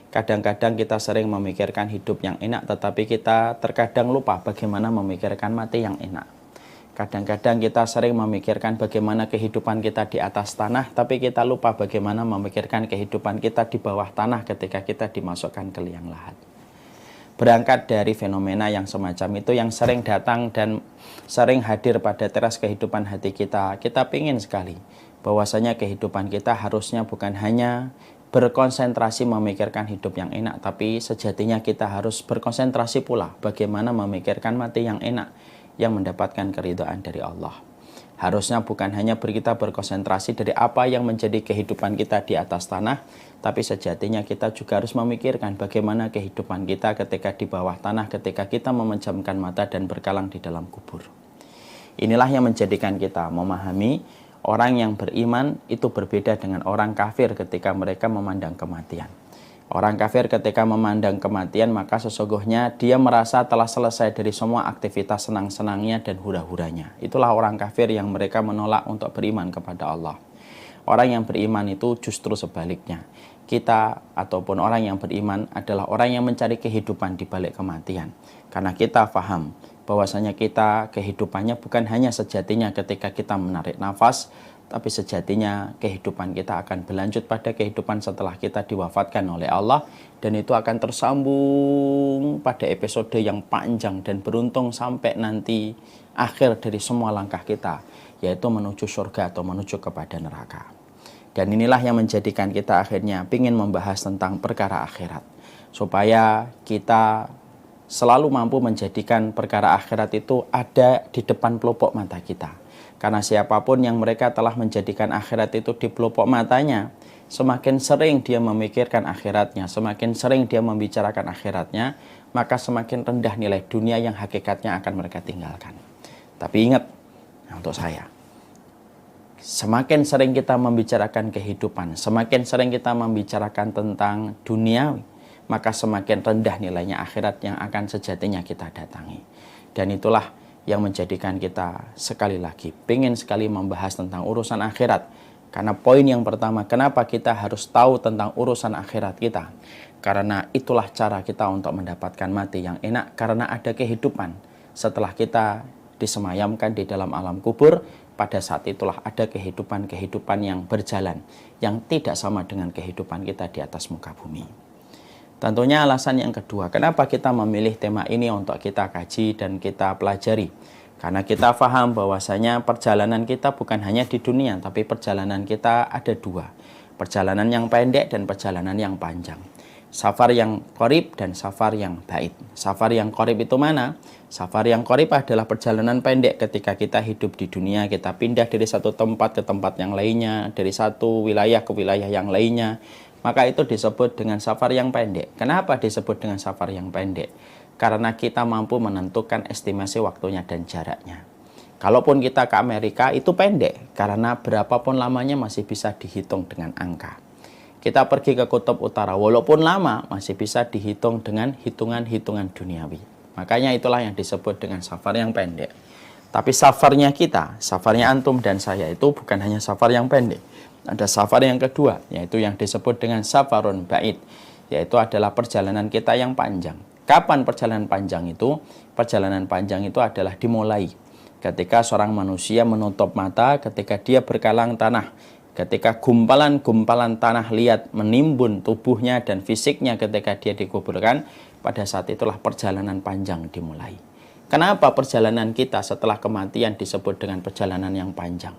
Kadang-kadang kita sering memikirkan hidup yang enak, tetapi kita terkadang lupa bagaimana memikirkan mati yang enak. Kadang-kadang kita sering memikirkan bagaimana kehidupan kita di atas tanah, tapi kita lupa bagaimana memikirkan kehidupan kita di bawah tanah ketika kita dimasukkan ke liang lahat. Berangkat dari fenomena yang semacam itu yang sering datang dan sering hadir pada teras kehidupan hati kita, kita ingin sekali bahwasanya kehidupan kita harusnya bukan hanya berkonsentrasi memikirkan hidup yang enak, tapi sejatinya kita harus berkonsentrasi pula bagaimana memikirkan mati yang enak, yang mendapatkan keridhaan dari Allah. Harusnya bukan hanya kita berkonsentrasi dari apa yang menjadi kehidupan kita di atas tanah, tapi sejatinya kita juga harus memikirkan bagaimana kehidupan kita ketika di bawah tanah, ketika kita memejamkan mata dan berkalang di dalam kubur. Inilah yang menjadikan kita memahami orang yang beriman itu berbeda dengan orang kafir ketika mereka memandang kematian. Orang kafir ketika memandang kematian, maka sesungguhnya dia merasa telah selesai dari semua aktivitas senang-senangnya dan hura-huranya. Itulah orang kafir yang mereka menolak untuk beriman kepada Allah. Orang yang beriman itu justru sebaliknya. Kita ataupun orang yang beriman adalah orang yang mencari kehidupan di balik kematian. Karena kita paham bahwasanya kita kehidupannya bukan hanya sejatinya ketika kita menarik nafas, tapi sejatinya kehidupan kita akan berlanjut pada kehidupan setelah kita diwafatkan oleh Allah, dan itu akan tersambung pada episode yang panjang dan beruntung sampai nanti akhir dari semua langkah kita, yaitu menuju surga atau menuju kepada neraka. Dan inilah yang menjadikan kita akhirnya ingin membahas tentang perkara akhirat, supaya kita selalu mampu menjadikan perkara akhirat itu ada di depan pelupuk mata kita. Karena siapapun yang mereka telah menjadikan akhirat itu di pelupuk matanya, semakin sering dia memikirkan akhiratnya, semakin sering dia membicarakan akhiratnya, maka semakin rendah nilai dunia yang hakikatnya akan mereka tinggalkan. Tapi ingat, untuk saya, semakin sering kita membicarakan kehidupan, semakin sering kita membicarakan tentang dunia, maka semakin rendah nilainya akhirat yang akan sejatinya kita datangi. Dan itulah yang menjadikan kita sekali lagi pengen sekali membahas tentang urusan akhirat. Karena poin yang pertama, kenapa kita harus tahu tentang urusan akhirat kita? Karena itulah cara kita untuk mendapatkan mati yang enak, karena ada kehidupan setelah kita disemayamkan di dalam alam kubur. Pada saat itulah ada kehidupan-kehidupan yang berjalan, yang tidak sama dengan kehidupan kita di atas muka bumi. Tentunya alasan yang kedua, kenapa kita memilih tema ini untuk kita kaji dan kita pelajari? Karena kita paham bahwasanya perjalanan kita bukan hanya di dunia, tapi perjalanan kita ada dua. Perjalanan yang pendek dan perjalanan yang panjang. Safar yang qorib dan safar yang ba'id. Safar yang qorib itu mana? Safar yang qorib adalah perjalanan pendek ketika kita hidup di dunia. Kita pindah dari satu tempat ke tempat yang lainnya, dari satu wilayah ke wilayah yang lainnya. Maka itu disebut dengan safar yang pendek. Kenapa disebut dengan safar yang pendek? Karena kita mampu menentukan estimasi waktunya dan jaraknya. Kalaupun kita ke Amerika itu pendek, karena berapapun lamanya masih bisa dihitung dengan angka. Kita pergi ke kutub utara, walaupun lama masih bisa dihitung dengan hitungan-hitungan duniawi. Makanya itulah yang disebut dengan safar yang pendek. Tapi safarnya kita, safarnya antum dan saya itu bukan hanya safar yang pendek. Ada safar yang kedua, yaitu yang disebut dengan safarun ba'id, yaitu adalah perjalanan kita yang panjang. Kapan perjalanan panjang itu? Perjalanan panjang itu adalah dimulai ketika seorang manusia menutup mata, ketika dia berkalang tanah, ketika gumpalan-gumpalan tanah liat menimbun tubuhnya dan fisiknya ketika dia dikuburkan, pada saat itulah perjalanan panjang dimulai. Kenapa perjalanan kita setelah kematian disebut dengan perjalanan yang panjang?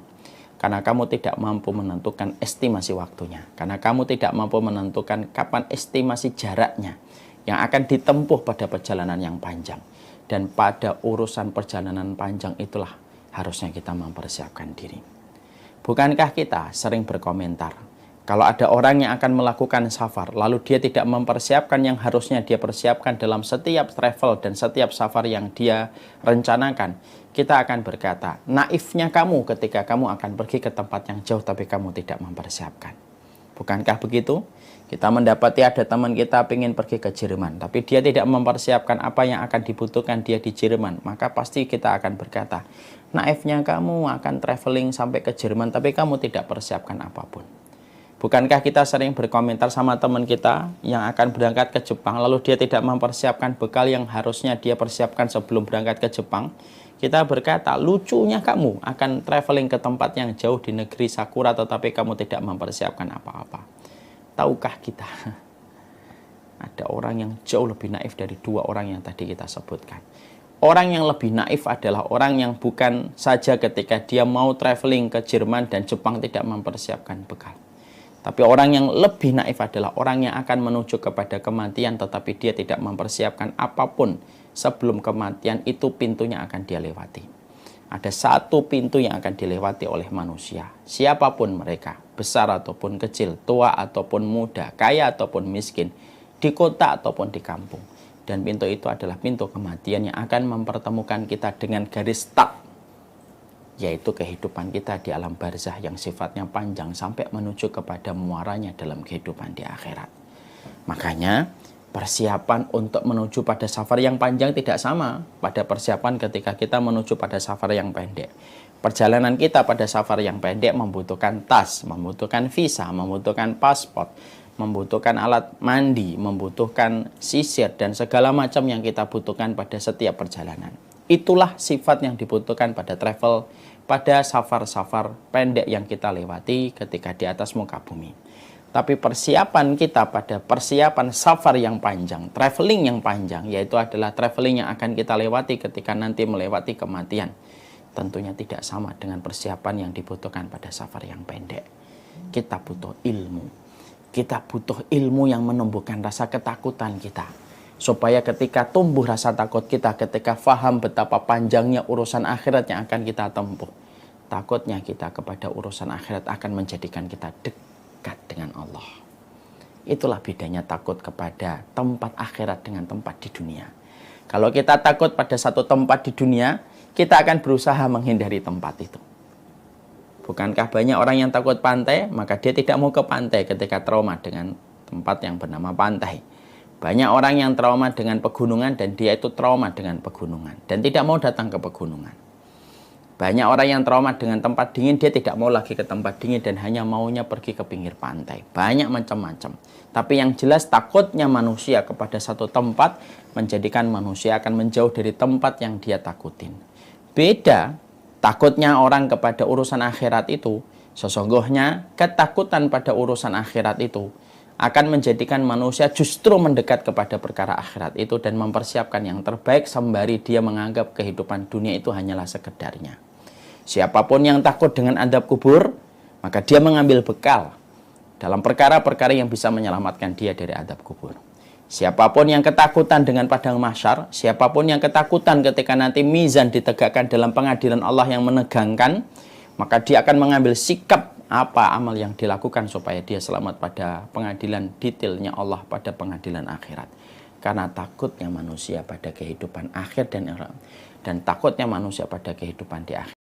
Karena kamu tidak mampu menentukan estimasi waktunya. Karena kamu tidak mampu menentukan kapan estimasi jaraknya yang akan ditempuh pada perjalanan yang panjang. Dan pada urusan perjalanan panjang itulah harusnya kita mempersiapkan diri. Bukankah kita sering berkomentar, kalau ada orang yang akan melakukan safar, lalu dia tidak mempersiapkan yang harusnya dia persiapkan dalam setiap travel dan setiap safar yang dia rencanakan, kita akan berkata, naifnya kamu ketika kamu akan pergi ke tempat yang jauh tapi kamu tidak mempersiapkan. Bukankah begitu? Kita mendapati ada teman kita ingin pergi ke Jerman, tapi dia tidak mempersiapkan apa yang akan dibutuhkan dia di Jerman. Maka pasti kita akan berkata, naifnya kamu akan traveling sampai ke Jerman tapi kamu tidak persiapkan apapun. Bukankah kita sering berkomentar sama teman kita yang akan berangkat ke Jepang, lalu dia tidak mempersiapkan bekal yang harusnya dia persiapkan sebelum berangkat ke Jepang? Kita berkata, lucunya kamu akan traveling ke tempat yang jauh di negeri Sakura, tetapi kamu tidak mempersiapkan apa-apa. Tahukah kita, ada orang yang jauh lebih naif dari dua orang yang tadi kita sebutkan. Orang yang lebih naif adalah orang yang bukan saja ketika dia mau traveling ke Jerman dan Jepang tidak mempersiapkan bekal. Tapi orang yang lebih naif adalah orang yang akan menuju kepada kematian tetapi dia tidak mempersiapkan apapun sebelum kematian itu pintunya akan dia lewati. Ada satu pintu yang akan dilewati oleh manusia, siapapun mereka, besar ataupun kecil, tua ataupun muda, kaya ataupun miskin, di kota ataupun di kampung. Dan pintu itu adalah pintu kematian yang akan mempertemukan kita dengan garis start, yaitu kehidupan kita di alam barzah yang sifatnya panjang sampai menuju kepada muaranya dalam kehidupan di akhirat. Makanya persiapan untuk menuju pada safar yang panjang tidak sama pada persiapan ketika kita menuju pada safar yang pendek. Perjalanan kita pada safar yang pendek membutuhkan tas, membutuhkan visa, membutuhkan paspor, membutuhkan alat mandi, membutuhkan sisir, dan segala macam yang kita butuhkan pada setiap perjalanan. Itulah sifat yang dibutuhkan pada travel, pada safar-safar pendek yang kita lewati ketika di atas muka bumi. Tapi persiapan kita pada persiapan safar yang panjang, traveling yang panjang, yaitu adalah traveling yang akan kita lewati ketika nanti melewati kematian, tentunya tidak sama dengan persiapan yang dibutuhkan pada safar yang pendek. Kita butuh ilmu. Kita butuh ilmu yang menumbuhkan rasa ketakutan kita. Supaya ketika tumbuh rasa takut kita, ketika faham betapa panjangnya urusan akhirat yang akan kita tempuh, takutnya kita kepada urusan akhirat akan menjadikan kita dekat dengan Allah. Itulah bedanya takut kepada tempat akhirat dengan tempat di dunia. Kalau kita takut pada satu tempat di dunia, kita akan berusaha menghindari tempat itu. Bukankah banyak orang yang takut pantai, maka dia tidak mau ke pantai ketika trauma dengan tempat yang bernama pantai. Banyak orang yang trauma dengan pegunungan dan dia itu trauma dengan pegunungan dan tidak mau datang ke pegunungan. Banyak orang yang trauma dengan tempat dingin, dia tidak mau lagi ke tempat dingin dan hanya maunya pergi ke pinggir pantai. Banyak macam-macam. Tapi yang jelas takutnya manusia kepada satu tempat menjadikan manusia akan menjauh dari tempat yang dia takutin. Beda takutnya orang kepada urusan akhirat itu, sesungguhnya ketakutan pada urusan akhirat itu akan menjadikan manusia justru mendekat kepada perkara akhirat itu dan mempersiapkan yang terbaik sembari dia menganggap kehidupan dunia itu hanyalah sekedarnya. Siapapun yang takut dengan adab kubur, maka dia mengambil bekal dalam perkara-perkara yang bisa menyelamatkan dia dari adab kubur. Siapapun yang ketakutan dengan padang mahsyar, siapapun yang ketakutan ketika nanti mizan ditegakkan dalam pengadilan Allah yang menegangkan, maka dia akan mengambil sikap apa amal yang dilakukan supaya dia selamat pada pengadilan detailnya Allah pada pengadilan akhirat. Karena takutnya manusia pada kehidupan akhir dan takutnya manusia pada kehidupan di akhirat.